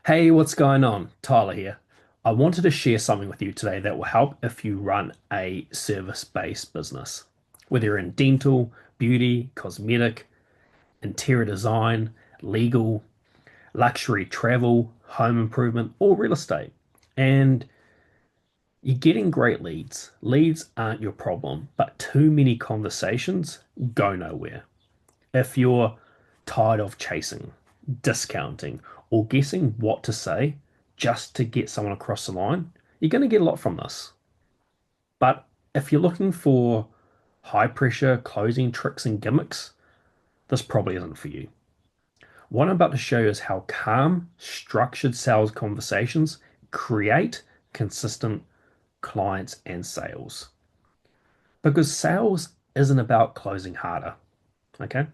Hey, what's going on? Tyler here. I wanted to share something with you today that will help if you run a service-based business. Whether you're in dental, beauty, cosmetic, interior design, legal, luxury travel, home improvement, or real estate. And you're getting great leads. Leads aren't your problem, but too many conversations go nowhere. If you're tired of chasing, discounting, or guessing what to say just to get someone across the line, you're going to get a lot from this. But if you're looking for high pressure closing tricks and gimmicks, this probably isn't for you. What I'm about to show you is how calm, structured sales conversations create consistent clients and sales. Because sales isn't about closing harder, okay?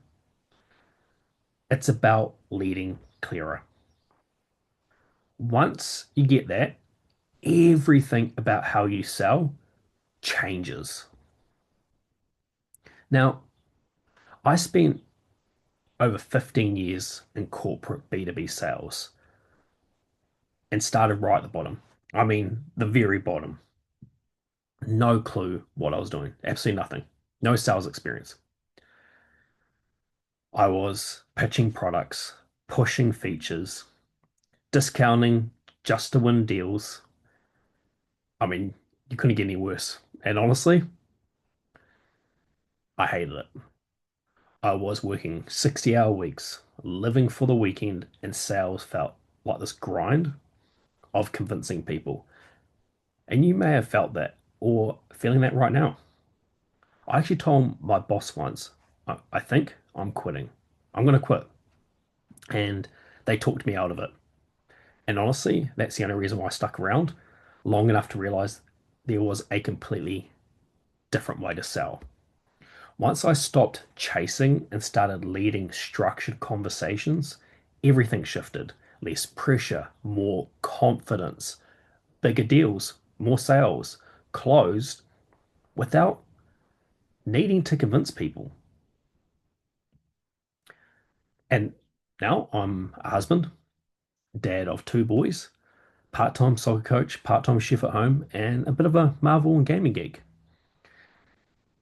It's about leading clearer. Once you get that, everything about how you sell changes. Now, I spent over 15 years in corporate B2B sales and started right at the bottom. I mean, the very bottom. No clue what I was doing. Absolutely nothing. No sales experience. I was pitching products, pushing features, discounting just to win deals. I mean, you couldn't get any worse. And honestly, I hated it. I was working 60-hour weeks, living for the weekend, and sales felt like this grind of convincing people. And you may have felt that or feeling that right now. I actually told my boss once, I think I'm quitting. I'm going to quit. And they talked me out of it. And honestly, that's the only reason why I stuck around long enough to realize there was a completely different way to sell. Once I stopped chasing and started leading structured conversations, everything shifted. Less pressure, more confidence, bigger deals, more sales, closed without needing to convince people. And now I'm a husband, dad of two boys, part-time soccer coach, part-time chef at home, and a bit of a Marvel and gaming geek.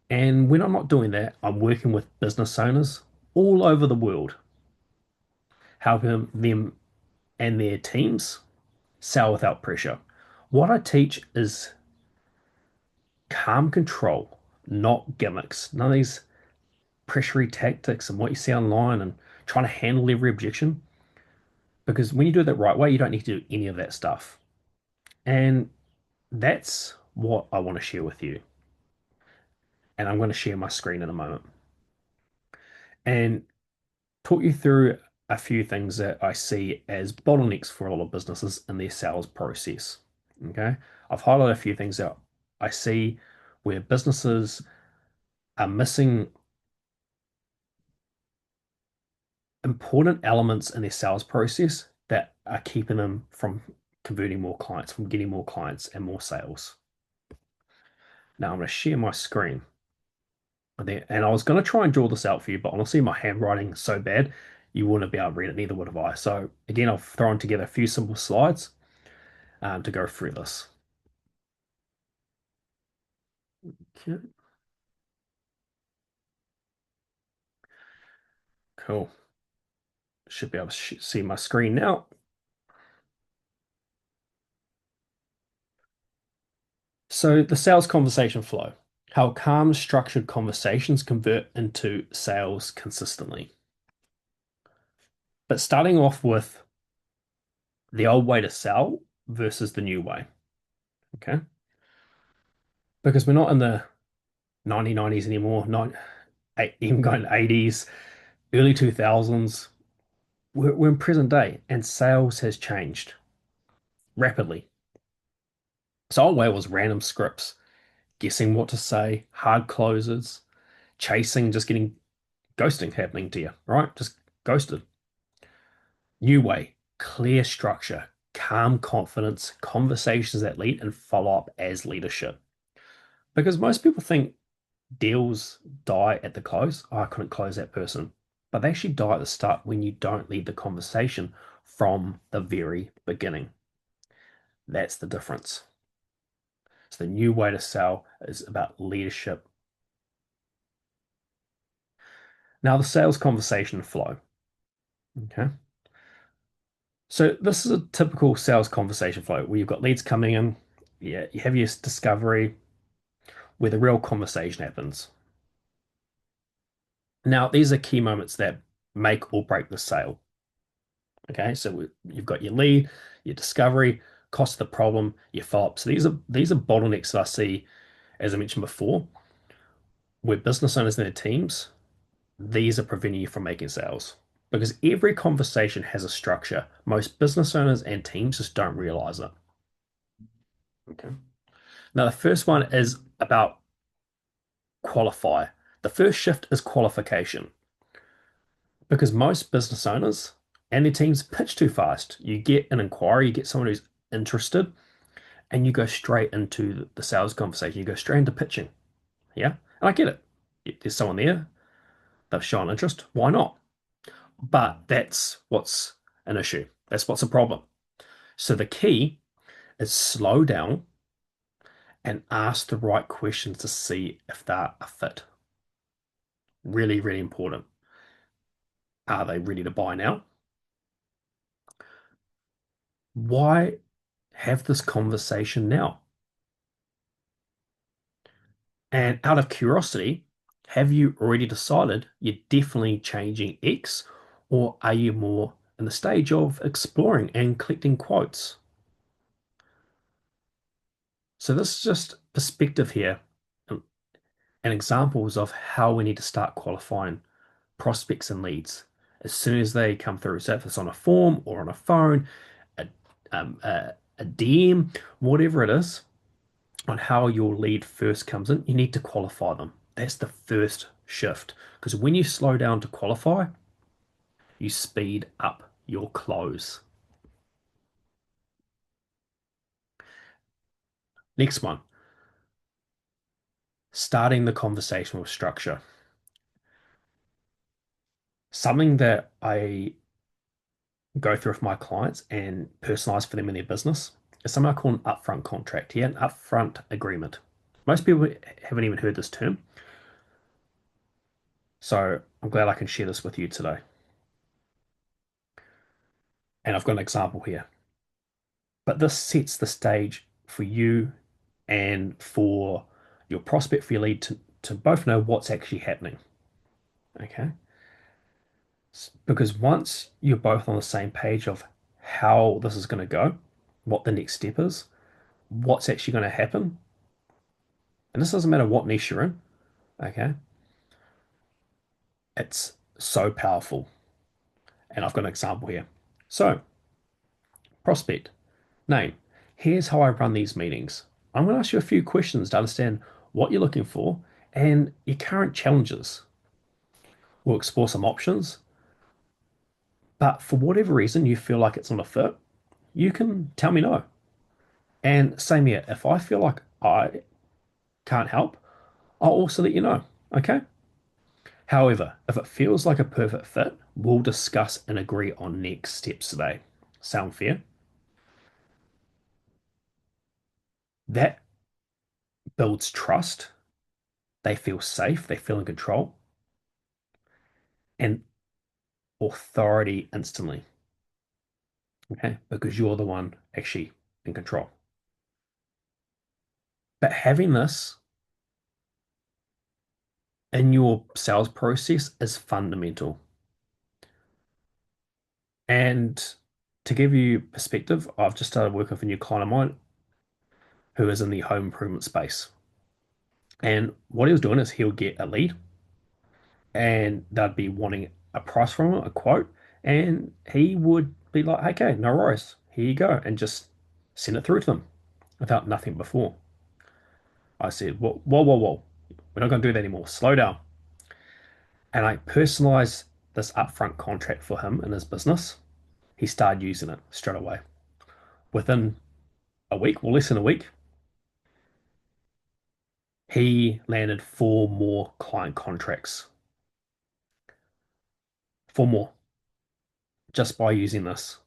And when I'm not doing that, I'm working with business owners all over the world, helping them and their teams sell without pressure. What I teach is calm control, not gimmicks. None of these pressury tactics and what you see online and trying to handle every objection. Because when you do it the right way, you don't need to do any of that stuff. And that's what I want to share with you. And I'm going to share my screen in a moment and talk you through a few things that I see as bottlenecks for a lot of businesses in their sales process. Okay. I've highlighted a few things that I see where businesses are missing important elements in their sales process that are keeping them from converting more clients, from getting more clients and more sales. Now I'm going to share my screen. And I was going to try and draw this out for you, but honestly, my handwriting is so bad, you wouldn't be able to read it, neither would have I. So again, I've thrown together a few simple slides to go through this. Okay, cool. Should be able to see my screen now. So the sales conversation flow, how calm, structured conversations convert into sales consistently. But starting off with the old way to sell versus the new way, okay? Because we're not in the 1990s anymore, not even going to 80s, early 2000s. We're in present day, and sales has changed rapidly. So old way was random scripts, guessing what to say, hard closes, chasing, just getting ghosting happening to you, right? Just ghosted. New way, clear structure, calm confidence, conversations that lead and follow up as leadership. Because most people think deals die at the close. Oh, I couldn't close that person. But they actually die at the start when you don't lead the conversation from the very beginning. That's the difference. So the new way to sell is about leadership. Now, the sales conversation flow. Okay. So this is a typical sales conversation flow where you've got leads coming in, yeah, you have your discovery where the real conversation happens. Now, these are key moments that make or break the sale. Okay, so you've got your lead, your discovery, cost of the problem, your follow-up. So these are bottlenecks that I see, as I mentioned before, where business owners and their teams, these are preventing you from making sales. Because every conversation has a structure. Most business owners and teams just don't realize it. Okay. Now, the first one is about qualify. The first shift is qualification because most business owners and their teams pitch too fast. You get an inquiry, you get someone who's interested, and you go straight into the sales conversation. You go straight into pitching. Yeah. And I get it. There's someone there, they've shown interest. Why not? But that's what's an issue. That's what's a problem. So the key is slow down and ask the right questions to see if they're a fit. Really, really important. Are they ready to buy now? Why have this conversation now? And out of curiosity, have you already decided you're definitely changing X, or are you more in the stage of exploring and collecting quotes? So this is just perspective here and examples of how we need to start qualifying prospects and leads as soon as they come through. So if it's on a form or on a phone, a, a DM, whatever it is, on how your lead first comes in, you need to qualify them. That's the first shift. Because when you slow down to qualify, you speed up your close. Next one, starting the conversation with structure. Something that I go through with my clients and personalize for them in their business is something I call an upfront contract, yeah, an upfront agreement. Most people haven't even heard this term, so I'm glad I can share this with you today. And I've got an example here. But this sets the stage for you and for your prospect, for your lead to both know what's actually happening. Okay. Because once you're both on the same page of how this is going to go, what the next step is, what's actually going to happen, and this doesn't matter what niche you're in, okay, it's so powerful. And I've got an example here. So, prospect, name. Here's how I run these meetings. I'm going to ask you a few questions to understand what you're looking for and your current challenges. We'll explore some options, but for whatever reason you feel like it's not a fit, you can tell me no. And same here, if I feel like I can't help, I'll also let you know. Okay? However, if it feels like a perfect fit, we'll discuss and agree on next steps today. Sound fair? That builds trust. They feel safe, they feel in control, and authority instantly. Okay? Because you're the one actually in control. But having this in your sales process is fundamental. And to give you perspective, I've just started working with a new client of mine who is in the home improvement space. And what he was doing is he'll get a lead and they'd be wanting a price from him, a quote, and he would be like, okay, no worries, here you go, and just send it through to them without nothing before. I said, whoa, whoa, whoa, whoa, we're not going to do that anymore. Slow down. And I personalized this upfront contract for him in his business. He started using it straight away. Within a week, or less than a week, he landed four more client contracts. Four more just by using this.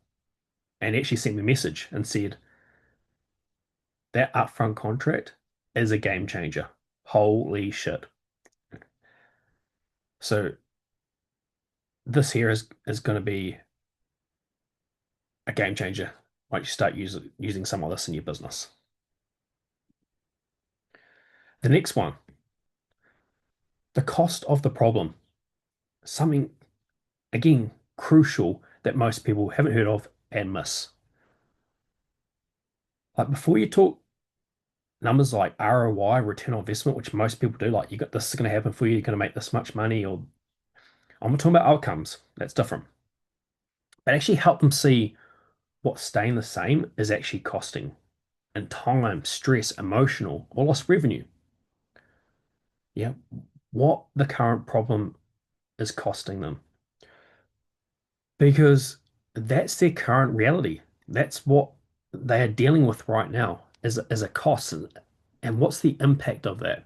and actually sent me a message and said that upfront contract is a game changer. Holy shit. So this here is going to be a game changer once you start using some of this in your business. The next one, the cost of the problem. Something, again, crucial that most people haven't heard of and miss. Like before you talk numbers like ROI, return on investment, which most people do, like you got this is going to happen for you, you're going to make this much money, or I'm not talking about outcomes. That's different. But actually help them see what staying the same is actually costing in time, stress, emotional, or lost revenue. Yeah. What the current problem is costing them. Because that's their current reality. That's what they are dealing with right now as a cost. And what's the impact of that?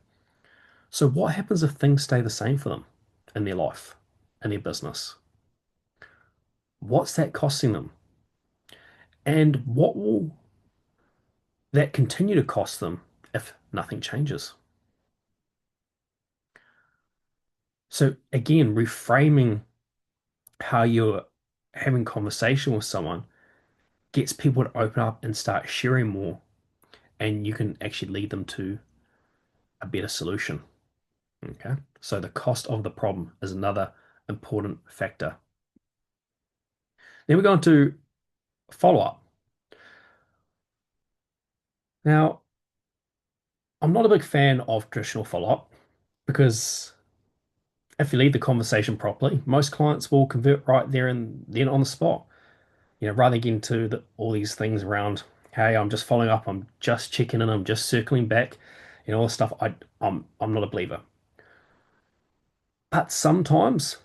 So what happens if things stay the same for them in their life, in their business? What's that costing them? And what will that continue to cost them if nothing changes? So again, reframing how you're having conversation with someone gets people to open up and start sharing more, and you can actually lead them to a better solution. Okay. So the cost of the problem is another important factor. Then we go on to follow up. Now, I'm not a big fan of traditional follow up because if you lead the conversation properly, most clients will convert right there and then on the spot. Rather than getting to all these things around, hey, I'm just following up, I'm just checking in, I'm just circling back, all this stuff. I'm not a believer. But sometimes,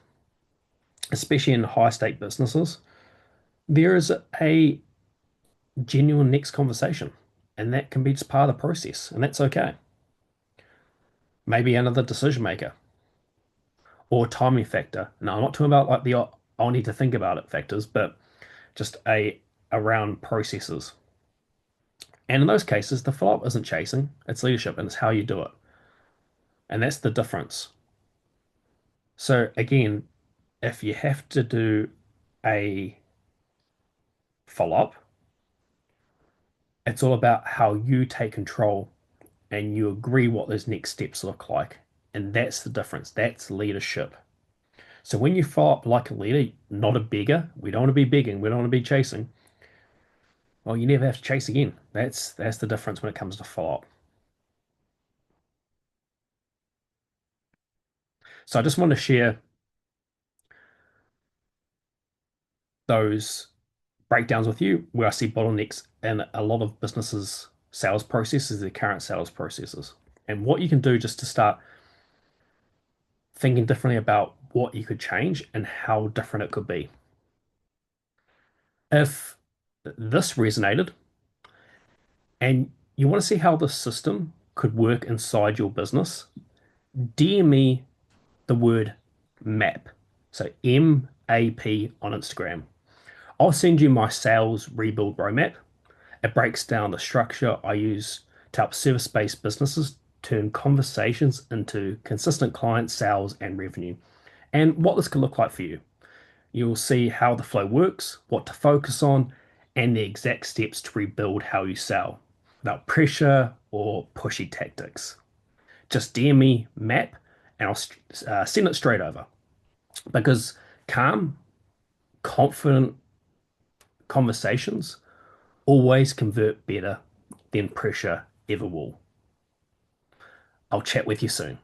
especially in high stake businesses, there is a genuine next conversation, and that can be just part of the process, and that's okay. Maybe another decision maker or timing factor. Now, I'm not talking about like the I'll need to think about it factors, but just a around processes. And in those cases, the follow up isn't chasing, it's leadership and it's how you do it. And that's the difference. So, again, if you have to do a follow up, it's all about how you take control and you agree what those next steps look like. And that's the difference. That's leadership. So when you follow up like a leader, not a beggar, we don't want to be begging, we don't want to be chasing. Well, you never have to chase again. That's the difference when it comes to follow up. So I just want to share those breakdowns with you where I see bottlenecks in a lot of businesses' sales processes, their current sales processes, and what you can do just to start thinking differently about what you could change and how different it could be. If this resonated and you want to see how the system could work inside your business, DM me the word map. So MAP on Instagram. I'll send you my sales rebuild roadmap. It breaks down the structure I use to help service-based businesses turn conversations into consistent client sales and revenue, and what this can look like for you. You'll see how the flow works, what to focus on, and the exact steps to rebuild how you sell without pressure or pushy tactics. Just DM me map and I'll send it straight over because calm, confident conversations always convert better than pressure ever will. I'll chat with you soon.